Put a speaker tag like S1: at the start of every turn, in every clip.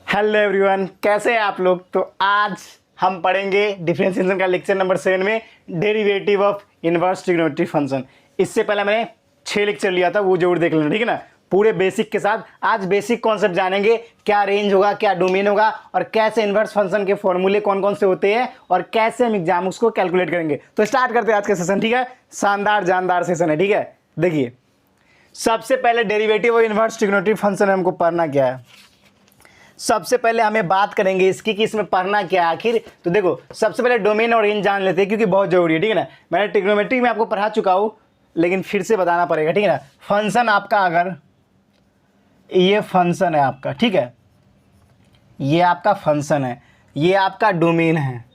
S1: Hello everyone, कैसे हैं आप लोग। तो आज हम पढ़ेंगे डिफरेंशिएशन का लेक्चर नंबर 7 में derivative of inverse trigonometric function. इससे पहले मैंने 6 लेक्चर लिया था, वो जरूर देख लेना, ठीक है ना। पूरे बेसिक के साथ आज बेसिक कॉन्सेप्ट जानेंगे, क्या रेंज होगा, क्या डोमेन होगा और कैसे इनवर्स फंक्शन के फॉर्मूले कौन कौन से होते हैं और कैसे हम एग्जाम उसको कैलकुलेट करेंगे। तो स्टार्ट करते हैं आज का सेशन, ठीक है। शानदार जानदार सेशन है, ठीक है। देखिए, सबसे पहले derivative of inverse trigonometric function हमको पढ़ना क्या है। सबसे पहले हमें बात करेंगे इसकी कि इसमें पढ़ना क्या है आखिर। तो देखो, सबसे पहले डोमेन और रेंज जान लेते हैं क्योंकि बहुत जरूरी है, ठीक है ना। मैंने ट्रिग्नोमेट्री में आपको पढ़ा चुका हूँ लेकिन फिर से बताना पड़ेगा, ठीक है ना। फंक्शन आपका, अगर ये फंक्शन है आपका, ठीक है, ये आपका फंक्शन है, ये आपका डोमेन है,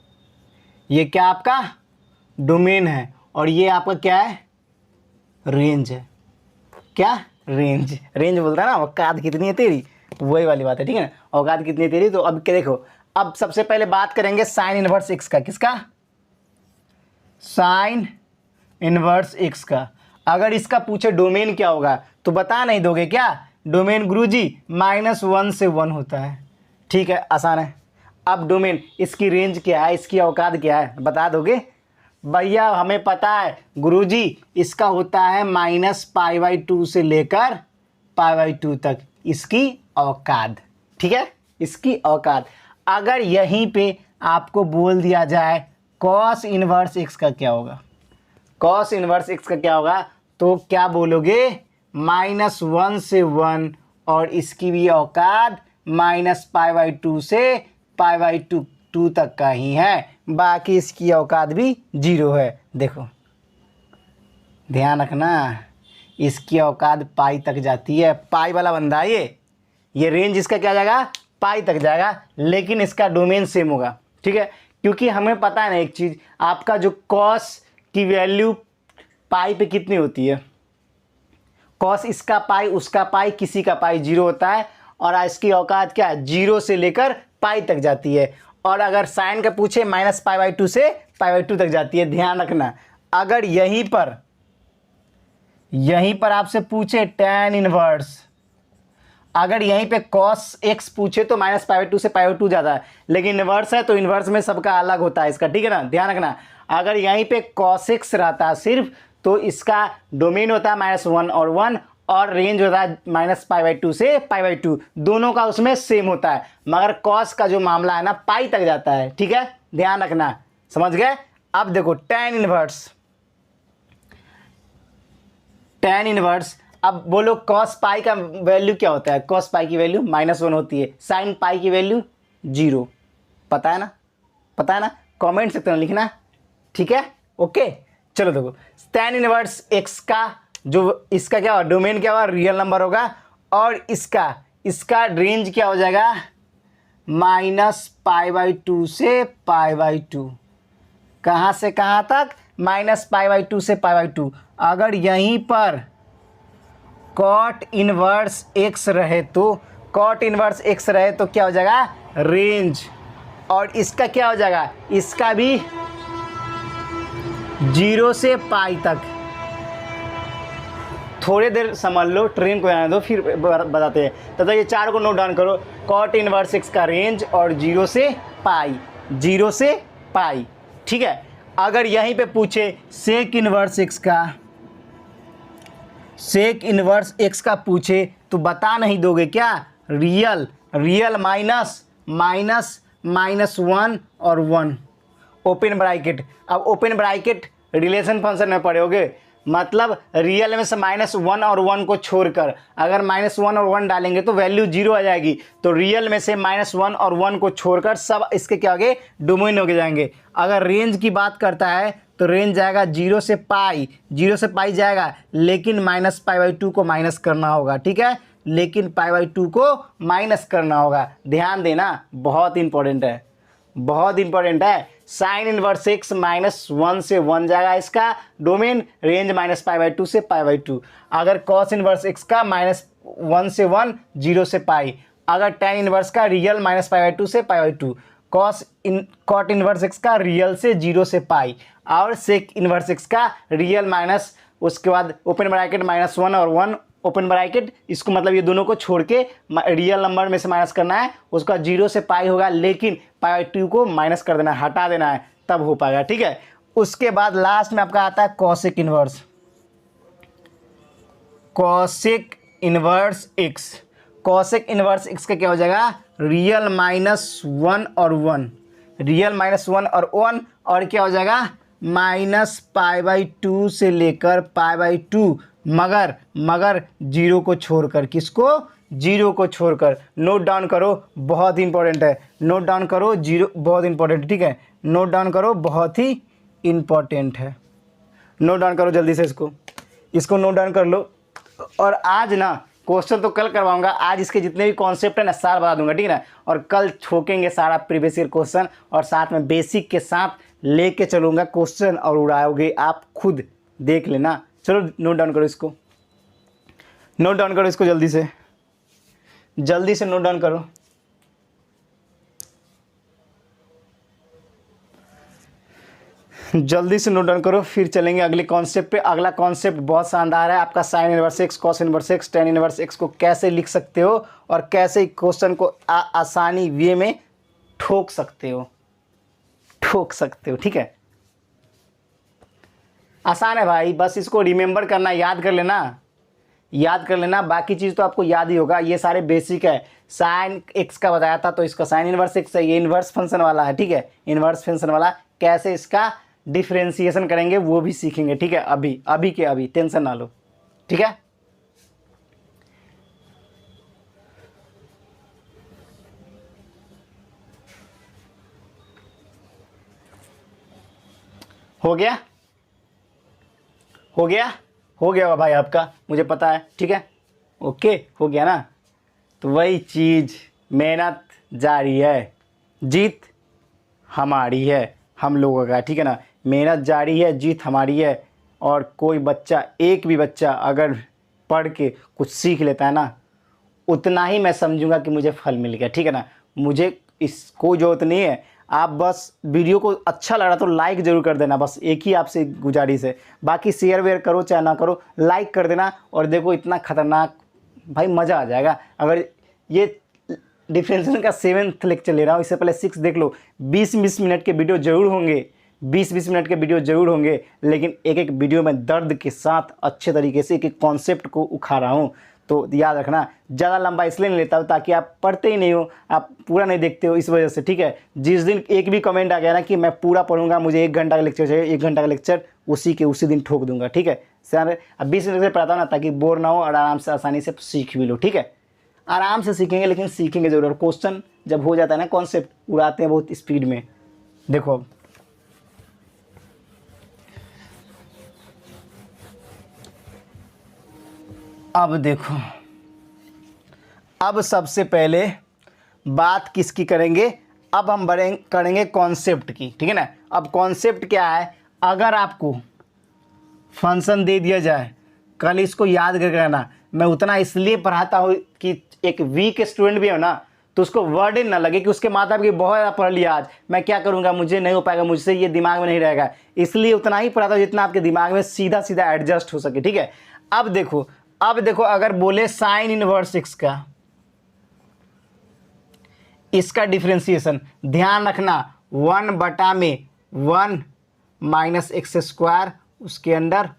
S1: ये क्या आपका डोमेन है और ये आपका क्या है, रेंज है। क्या रेंज, रेंज बोलता है ना, औकात कितनी है तेरी, वही वाली बात है, ठीक है ना। औकात कितनी है तेरी। तो अब क्या देखो, अब सबसे पहले बात करेंगे साइन इनवर्स एक्स का। किसका? साइन इनवर्स एक्स का। अगर इसका पूछे डोमेन क्या होगा तो बता नहीं दोगे क्या? डोमेन गुरुजी -1 से 1 होता है, ठीक है, आसान है। अब डोमेन, इसकी रेंज क्या है, इसकी औकात क्या है, बता दोगे? भैया हमें पता है गुरुजी, इसका होता है -π/2 से लेकर π/2 तक इसकी औकात, ठीक है, इसकी औकात। अगर यहीं पे आपको बोल दिया जाए कॉस इनवर्स एक्स का क्या होगा, कॉस इनवर्स एक्स का क्या होगा, तो क्या बोलोगे? -1 से 1 और इसकी भी औकात -π/2 से π/2 तक का ही है, बाकी इसकी औकात भी 0 है। देखो ध्यान रखना, इसकी औकात पाई तक जाती है, पाई वाला बंदा ये रेंज इसका क्या जाएगा, पाई तक जाएगा, लेकिन इसका डोमेन सेम होगा, ठीक है। क्योंकि हमें पता है ना एक चीज़, आपका जो कॉस की वैल्यू पाई पे कितनी होती है, कॉस इसका पाई, उसका पाई, किसी का पाई 0 होता है और इसकी औकात क्या है, 0 से लेकर पाई तक जाती है। और अगर साइन का पूछे -π/2 से π/2 तक जाती है। ध्यान रखना, अगर यहीं पर आपसे पूछे tan इनवर्स, अगर यहीं पे cos x पूछे तो -π/2 से π/2 जाता है, लेकिन इनवर्स है तो इनवर्स में सबका अलग होता है इसका, ठीक है ना। ध्यान रखना, अगर यहीं पे cos x रहता है सिर्फ तो इसका डोमेन होता है -1 और 1 और रेंज होता है -π/2 से π/2, दोनों का उसमें सेम होता है। मगर cos का जो मामला है ना, पाई तक जाता है, ठीक है, ध्यान रखना, समझ गए। अब देखो tan इनवर्स, अब बोलो cos पाई का वैल्यू क्या होता है, cos पाई की वैल्यू -1 होती है, sin पाई की वैल्यू 0। पता है ना, पता है ना, कमेंट सेक्शन में लिखना, ठीक है, ओके। चलो देखो, tan इनवर्स x का जो इसका क्या होगा, डोमेन क्या होगा, रियल नंबर होगा और इसका रेंज क्या हो जाएगा, -π/2 से π/2। कहाँ से कहाँ तक, -π/2 से π/2। अगर यहीं पर cot इनवर्स x रहे तो क्या हो जाएगा, रेंज, और इसका क्या हो जाएगा, इसका भी 0 से पाई तक। थोड़ी देर समझ लो, ट्रेन को आने दो फिर बताते हैं। तब तक ये 4 को नोट डाउन करो, cot इनवर्स x का रेंज और 0 से पाई, ठीक है। अगर यहीं पे पूछे सेक इनवर्स x का पूछे तो बता नहीं दोगे क्या, रियल -1 और 1 ओपन ब्रैकेट। अब ओपन ब्रैकेट रिलेशन फंक्शन में पढ़ोगे, मतलब रियल में से -1 और 1 को छोड़कर अगर -1 और 1 डालेंगे तो वैल्यू 0 आ जाएगी। तो रियल में से -1 और 1 को छोड़कर सब इसके क्या हो गए, डोमेन हो जाएंगे। अगर रेंज की बात करता है तो रेंज जाएगा 0 से पाई जाएगा, लेकिन -π/2 को माइनस करना होगा, ठीक है, लेकिन π/2 को माइनस करना होगा। ध्यान देना, बहुत इंपॉर्टेंट है। साइन इनवर्स x -1 से 1 जाएगा, इसका डोमेन, रेंज -π/2 से π/2। अगर cos इनवर्स x का -1 से 1 0 से पाई, अगर tan इनवर्स का रियल -π/2 से π/2, cot इनवर्स x का रियल से 0 से पाई, और सेक इनवर्स x का रियल माइनस, उसके बाद ओपन ब्रैकेट -1 और 1 ओपन ब्रैकेट, इसको मतलब ये दोनों को छोड़ के रियल नंबर में से माइनस करना है, उसका 0 से पाई होगा, लेकिन पाई2 को माइनस कर देना है, हटा देना है, तब हो पाएगा। ठीक है, उसके बाद लास्ट में आपका आता है cosec inverse. Cosec inverse x, cosec inverse x का क्या हो जाएगा, रियल -1 और 1, रियल -1 और 1, और क्या हो जाएगा -π/2 से लेकर π/2, मगर 0 को छोड़कर, किसको, 0 को छोड़कर। नोट डाउन करो, बहुत ही इंपॉर्टेंट है, नोट डाउन करो, 0 बहुत इंपॉर्टेंट है। ठीक है, नोट डाउन करो, बहुत ही इंपॉर्टेंट है, नोट डाउन करो जल्दी से, इसको नोट डाउन कर लो। और आज ना क्वेश्चन तो कल करवाऊंगा, आज इसके जितने भी कॉन्सेप्ट है ना सारा बता दूंगा। ठीक है ना, और कल ठोकेंगे सारा प्रीवियस ईयर क्वेश्चन, और साथ में बेसिक के साथ लेके चलूंगा क्वेश्चन, और उड़ाओगे आप, खुद देख लेना। चलो नोट डाउन करो इसको, नोट डाउन करो इसको, जल्दी से नोट डाउन करो। जल्दी से नोट डाउन करो, फिर चलेंगे अगले कॉन्सेप्ट पे। अगला कॉन्सेप्ट बहुत शानदार है आपका, sine inverse x, cos inverse x, tan inverse x को कैसे लिख सकते हो और कैसे क्वेश्चन को आसानी वे में ठोक सकते हो। ठीक है, आसान है भाई, बस इसको रिमेंबर करना, याद कर लेना, बाकी चीज़ तो आपको याद ही होगा। ये सारे बेसिक है। साइन एक्स का बताया था, तो इसका साइन इनवर्स एक्स है, ये इनवर्स फंक्शन वाला है। ठीक है, इनवर्स फंक्शन वाला कैसे इसका डिफरेंशिएशन करेंगे वो भी सीखेंगे। ठीक है, अभी के अभी, टेंशन ना लो। ठीक है, हो गया होगा भाई आपका, मुझे पता है। ठीक है, ओके, हो गया ना। तो वही चीज़, मेहनत जारी है, जीत हमारी है, हम लोगों का। ठीक है ना, मेहनत जारी है, जीत हमारी है। और कोई बच्चा, एक भी बच्चा अगर पढ़ के कुछ सीख लेता है ना, उतना ही मैं समझूंगा कि मुझे फल मिल गया। ठीक है ना, मुझे इस कोई ज़रूरत नहीं है, आप बस वीडियो को अच्छा लग रहा तो लाइक ज़रूर कर देना, बस एक ही आपसे गुजारिश है। बाकी शेयर वेयर करो चाहे ना करो, लाइक कर देना। और देखो इतना खतरनाक भाई, मज़ा आ जाएगा। अगर ये डिफरेंशिएशन का 7th लेक्चर ले रहा हूँ, इससे पहले 6 देख लो। 20-20 मिनट के वीडियो ज़रूर होंगे, 20-20 मिनट के वीडियो ज़रूर होंगे, लेकिन एक एक वीडियो में दर्द के साथ अच्छे तरीके से एक एक कॉन्सेप्ट को उखाड़ा हूँ। तो याद रखना, ज़्यादा लंबा इसलिए नहीं लेता हूँ ताकि आप पढ़ते ही नहीं हो, आप पूरा नहीं देखते हो, इस वजह से। ठीक है, जिस दिन एक भी कमेंट आ गया ना कि मैं पूरा पढ़ूंगा, मुझे 1 घंटा का लेक्चर चाहिए, 1 घंटा का लेक्चर उसी दिन ठोक दूंगा। ठीक है सर, अब 20 मिनट से पढ़ाता हूँ ना, ताकि बोर ना हो और आराम से आसानी से सीख भी लो। ठीक है, आराम से सीखेंगे, लेकिन सीखेंगे ज़रूर। क्वेश्चन जब हो जाता है ना, कॉन्सेप्ट उड़ाते हैं बहुत स्पीड में। देखो अब देखो, अब सबसे पहले बात किसकी करेंगे, अब हम करेंगे कॉन्सेप्ट की। ठीक है ना, अब कॉन्सेप्ट क्या है, अगर आपको फंक्शन दे दिया जाए, कल इसको याद करके रहना। मैं उतना इसलिए पढ़ाता हूँ कि एक वीक स्टूडेंट भी हो ना, तो उसको वर्डन ना लगे कि उसके माता पिता बहुत ज़्यादा पढ़ लिया, आज मैं क्या करूँगा, मुझे नहीं हो पाएगा, मुझसे ये दिमाग में नहीं रहेगा। इसलिए उतना ही पढ़ाता हूँ जितना आपके दिमाग में सीधा सीधा एडजस्ट हो सके। ठीक है, अब देखो अगर बोले साइन इनवर्स एक्स का, इसका डिफरेंशिएशन ध्यान रखना, 1/1 माइनस एक्स स्क्वायर, उसके अंदर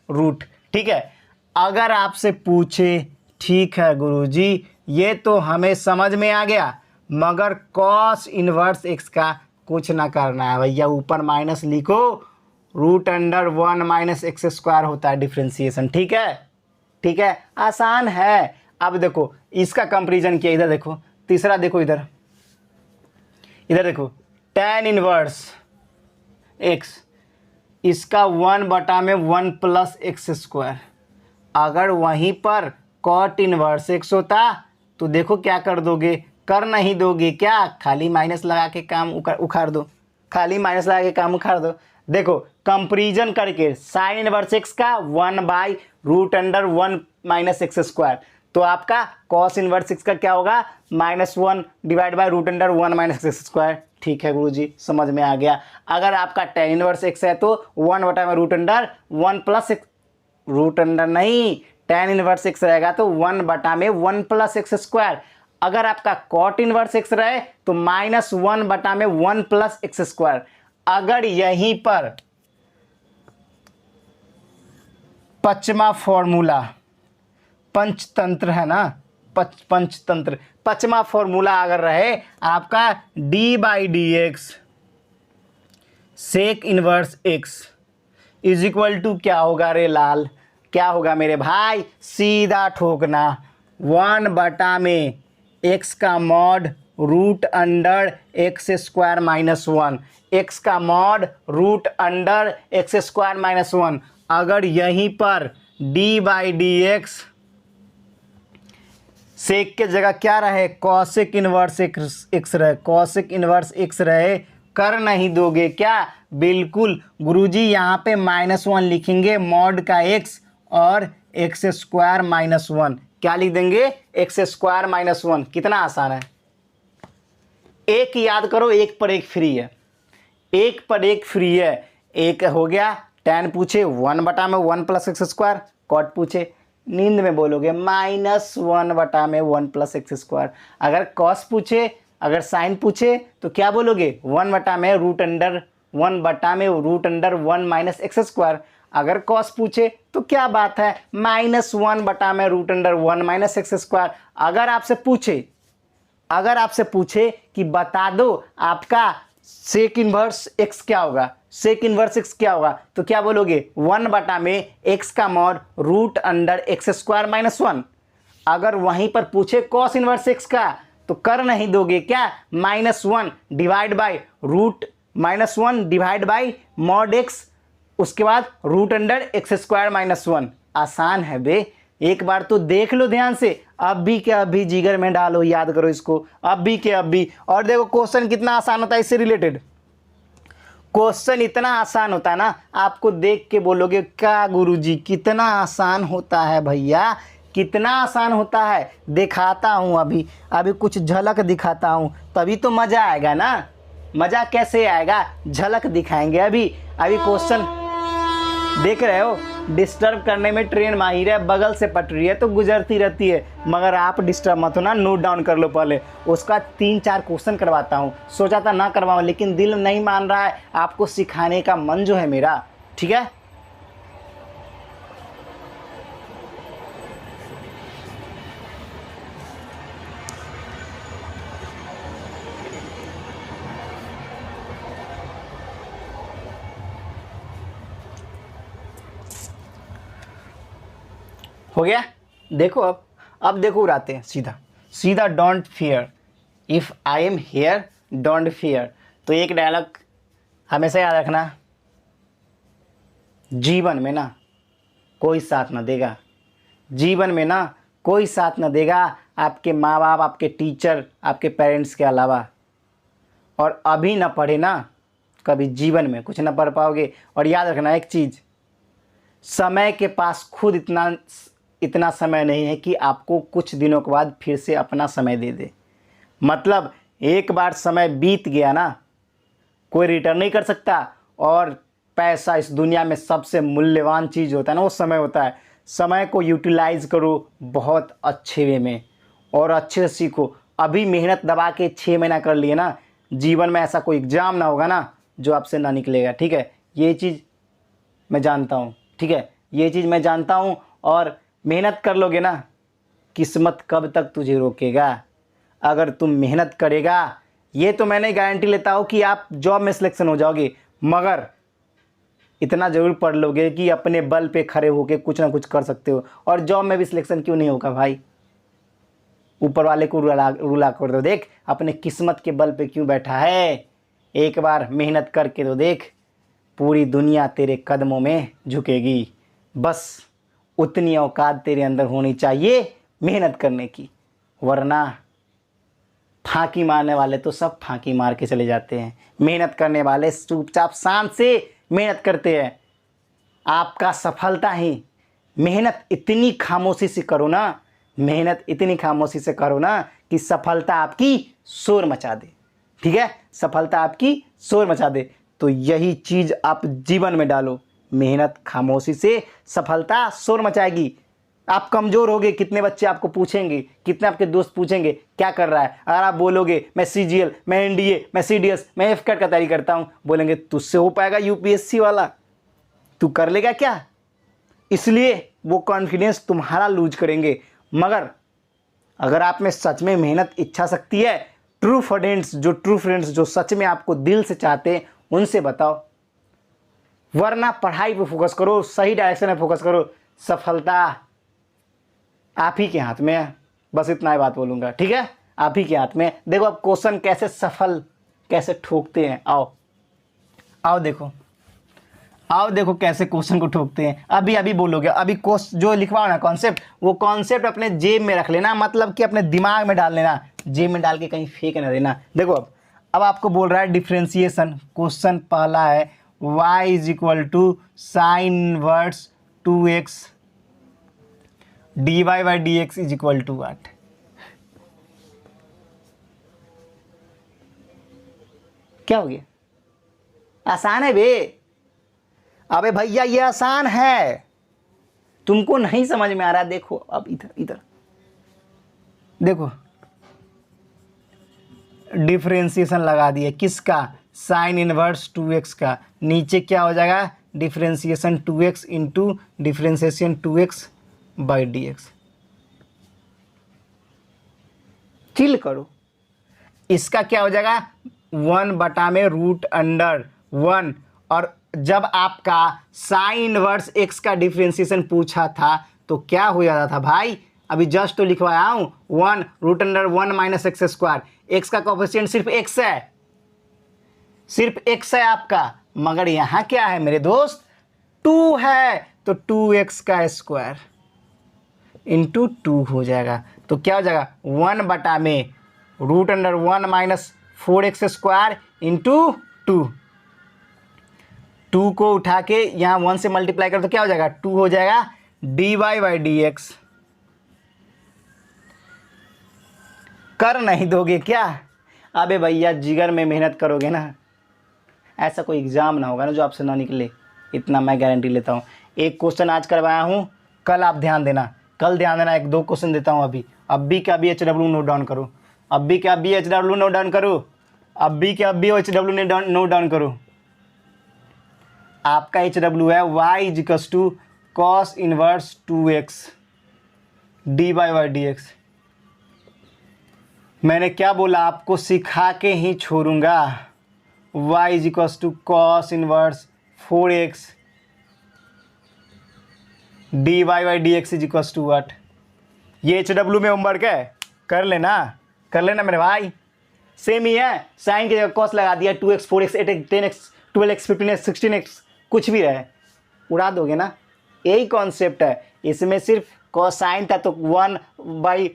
S1: रूट। ठीक है, अगर आपसे पूछे, ठीक है गुरुजी ये तो हमें समझ में आ गया, मगर कॉस इनवर्स एक्स का कुछ ना करना है भैया, ऊपर माइनस लिखो, √1 माइनस एक्स स्क्वायर होता है डिफरेंशिएशन। ठीक है, आसान है। अब देखो इसका कंपैरिजन किया, इधर देखो, तीसरा देखो, इधर देखो, tan इनवर्स एक्स, इसका 1/1 प्लस एक्स स्क्वायर। अगर वहीं पर कॉट इनवर्स एक्स होता तो देखो क्या कर दोगे, कर नहीं दोगे क्या, खाली माइनस लगा के काम उखाड़ दो, देखो कंपैरिजन करके साइन इनवर्स एक्स का 1/√1 माइनस एक्स स्क्वायर, तो आपका कॉस इनवर्स एक्स का क्या होगा, -1 divide by √1 minus x square. ठीक है गुरुजी, समझ में आ गया। अगर आपका tan इनवर्स एक्स है तो 1/√1 प्लस रूट अंडर नहीं, tan इनवर्स एक्स रहेगा तो 1/1 प्लस एक्स स्क्वायर। अगर आपका cot इनवर्स एक्स रहे तो -1/1 प्लस एक्स स्क्वायर। अगर यहीं पर पचमा फॉर्मूला, पंचतंत्र है ना, पंचतंत्र, पचमा फॉर्मूला अगर रहे आपका d/dx sec inverse x is equal to क्या होगा रे लाल, क्या होगा मेरे भाई, सीधा ठोकना 1/में एक्स का mod root under x square -1, x का mod root under x square -1। अगर यहीं पर d/dx सेक के जगह क्या रहे, कॉसेक इनवर्स एक्स रहे, कॉसेक इनवर्स एक्स रहे, कर नहीं दोगे क्या? बिल्कुल गुरुजी, यहाँ पे -1 लिखेंगे मॉड का एक्स और एक्स स्क्वायर -1, क्या लिख देंगे, एक्स स्क्वायर -1। कितना आसान है, एक याद करो, एक पर एक फ्री है, एक पर एक फ्री है। एक हो गया tan पूछे 1/1 प्लस एक्स स्क्वायर, कॉट पूछे नींद में बोलोगे -1/1 प्लस एक्स स्क्वायर। अगर कॉस पूछे, अगर साइन पूछे तो क्या बोलोगे, 1/1 माइनस एक्स स्क्वायर। अगर कॉस पूछे तो क्या बात है, -1/1 माइनस एक्स स्क्वायर। अगर आपसे पूछे कि बता दो आपका सेक इनवर्स एक्स क्या होगा, सेक इनवर्स एक्स क्या होगा, तो क्या बोलोगे, 1/x का mod root under x square -1। अगर वहीं पर पूछे कॉस इनवर्स एक्स का तो कर नहीं दोगे क्या, -1 डिवाइड बाई मॉड एक्स, उसके बाद रूट अंडर एक्स स्क्वायर -1। आसान है बे, एक बार तो देख लो ध्यान से, अब भी के अभी जिगर में डालो, याद करो इसको, अब भी के अभी। और देखो क्वेश्चन कितना आसान होता है इससे रिलेटेड, क्वेश्चन इतना आसान होता है ना, आपको देख के बोलोगे क्या गुरुजी कितना आसान होता है भैया, कितना आसान होता है। दिखाता हूँ अभी कुछ झलक दिखाता हूँ, तभी तो मज़ा आएगा ना। मज़ा कैसे आएगा, झलक दिखाएंगे। अभी क्वेश्चन देख रहे हो, डिस्टर्ब करने में ट्रेन माहिर है, बगल से पटरी है तो गुजरती रहती है, मगर आप डिस्टर्ब मत हो ना, नोट डाउन कर लो पहले। उसका 3-4 क्वेश्चन करवाता हूँ, सोचा था ना करवाऊँ लेकिन दिल नहीं मान रहा है, आपको सिखाने का मन जो है मेरा, ठीक है। हो गया, देखो अब देखो उड़ाते हैं सीधा don't fear, if I am here don't fear. तो एक डायलॉग हमेशा याद रखना, जीवन में ना कोई साथ ना देगा, जीवन में ना कोई साथ ना देगा आपके माँ बाप, आपके टीचर, आपके पेरेंट्स के अलावा। और अभी ना पढ़े ना, कभी जीवन में कुछ ना पढ़ पाओगे। और याद रखना एक चीज़, समय के पास खुद इतना समय नहीं है कि आपको कुछ दिनों के बाद फिर से अपना समय दे दे। मतलब एक बार समय बीत गया ना, कोई रिटर्न नहीं कर सकता। और पैसा इस दुनिया में सबसे मूल्यवान चीज़ होता है ना, वो समय होता है। समय को यूटिलाइज करो बहुत अच्छे वे में और अच्छे से सीखो। अभी मेहनत दबा के 6 महीना कर लिए ना, जीवन में ऐसा कोई एग्ज़ाम ना होगा ना जो आपसे ना निकलेगा, ठीक है। ये चीज़ मैं जानता हूँ, ठीक है, ये चीज़ मैं जानता हूँ। और मेहनत कर लोगे ना, किस्मत कब तक तुझे रोकेगा। अगर तुम मेहनत करेगा, ये तो मैं नहीं गारंटी लेता हूँ कि आप जॉब में सिलेक्शन हो जाओगे, मगर इतना ज़रूर पढ़ लोगे कि अपने बल पे खड़े होके कुछ ना कुछ कर सकते हो। और जॉब में भी सिलेक्शन क्यों नहीं होगा भाई, ऊपर वाले को रुला कर दो, देख अपने किस्मत के बल पे क्यों बैठा है। एक बार मेहनत करके तो देख, पूरी दुनिया तेरे कदमों में झुकेगी। बस उतनी औकात तेरे अंदर होनी चाहिए मेहनत करने की, वरना फांकी मारने वाले तो सब फांकी मार के चले जाते हैं। मेहनत करने वाले चुपचाप शांत से मेहनत करते हैं। आपका सफलता ही, मेहनत इतनी खामोशी से करो ना, मेहनत इतनी खामोशी से करो ना कि सफलता आपकी शोर मचा दे, ठीक है, सफलता आपकी शोर मचा दे। तो यही चीज़ आप जीवन में डालो, मेहनत खामोशी से सफलता शोर मचाएगी। आप कमज़ोर होगे, कितने बच्चे आपको पूछेंगे, कितने आपके दोस्त पूछेंगे क्या कर रहा है। अगर आप बोलोगे मैं CGL, मैं NDA, मैं CDS, मैं FCAT का तैयारी करता हूँ, बोलेंगे तुझसे हो पाएगा UPSC वाला, तू कर लेगा क्या। इसलिए वो कॉन्फिडेंस तुम्हारा लूज करेंगे। मगर अगर आप में सच में मेहनत इच्छा शक्ति है, ट्रू फ्रेंड्स जो सच में आपको दिल से चाहते हैं उनसे बताओ, वरना पढ़ाई पे फोकस करो, सही डायरेक्शन में फोकस करो। सफलता आप ही के हाथ में है। बस इतना ही बात बोलूँगा, ठीक है, आप ही के हाथ में। देखो अब क्वेश्चन कैसे ठोकते हैं। आओ देखो कैसे क्वेश्चन को ठोकते हैं। अभी बोलोगे, अभी जो लिखवाओ ना कॉन्सेप्ट, वो कॉन्सेप्ट अपने जेब में रख लेना, मतलब कि अपने दिमाग में डाल लेना, जेब में डाल के कहीं फेंक ना देना। देखो अब आपको बोल रहा है डिफ्रेंसिएशन। क्वेश्चन पहला है y = sin inverse 2x dy/dx = what। क्या हो गया? आसान है बे। अबे भैया ये आसान है, तुमको नहीं समझ में आ रहा। देखो अब इधर देखो, डिफरेंशिएशन लगा दिए किसका, साइन इनवर्स 2x का। नीचे क्या हो जाएगा, differentiation 2x into differentiation 2x/dx। Chill करो। इसका क्या हो जाएगा, 1/√1। और जब आपका साइन इनवर्स x का डिफरेंशिएशन पूछा था तो क्या हो जाता था भाई, अभी जस्ट तो लिखवाया हूँ, 1√1 - x²। x का कोफिशिएंट सिर्फ x है आपका, मगर यहाँ क्या है मेरे दोस्त, 2 है, तो 2x² इंटू 2 हो जाएगा। तो क्या हो जाएगा, 1/√1 - 4x² इंटू 2। 2 को उठा के यहाँ 1 से मल्टीप्लाई कर तो क्या हो जाएगा, 2 हो जाएगा dy/dx। कर नहीं दोगे क्या? अबे भैया जिगर में मेहनत करोगे ना, ऐसा कोई एग्ज़ाम ना होगा ना जो आपसे ना निकले, इतना मैं गारंटी लेता हूँ। एक क्वेश्चन आज करवाया हूँ, कल आप ध्यान देना, 1-2 क्वेश्चन देता हूँ अभी क्या अभी HW नोट डाउन करो, HW नोट डाउन करो। आपका HW है y = cos inverse 2x dy/dx। मैंने क्या बोला, आपको सिखा के ही छोड़ूंगा। y = cos inverse 4x dy/dx = what। ये HW में होमवर्क है, कर लेना मेरे भाई। सेम ही है, साइन की जगह कॉस लगा दिया, 2x 4x 8x 10x 12x 15x 16x कुछ भी रहे, उड़ा दोगे ना। यही कॉन्सेप्ट है, इसमें सिर्फ कोसाइन था तो 1/1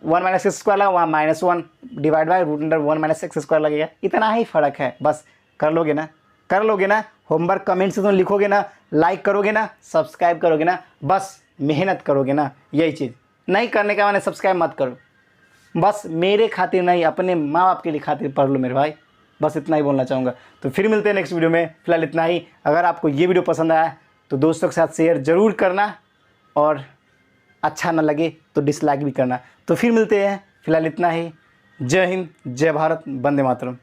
S1: - x² लगा, वहाँ -1 /√1 - x² लगेगा। इतना ही फ़र्क है, बस कर लोगे ना। होमवर्क कमेंट से तो लिखोगे ना, लाइक करोगे ना, सब्सक्राइब करोगे ना, बस मेहनत करोगे ना। यही चीज़ नहीं करने का मैंने सब्सक्राइब मत करो, बस मेरे खातिर नहीं, अपने माँ बाप के लिए खातिर पढ़ लो मेरे भाई। बस इतना ही बोलना चाहूँगा। तो फिर मिलते हैं नेक्स्ट वीडियो में, फिलहाल इतना ही। अगर आपको ये वीडियो पसंद आया तो दोस्तों के साथ शेयर ज़रूर करना, और अच्छा ना लगे तो डिसलाइक भी करना। तो फिर मिलते हैं, फिलहाल इतना ही। जय हिंद, जय भारत, वंदे मातरम।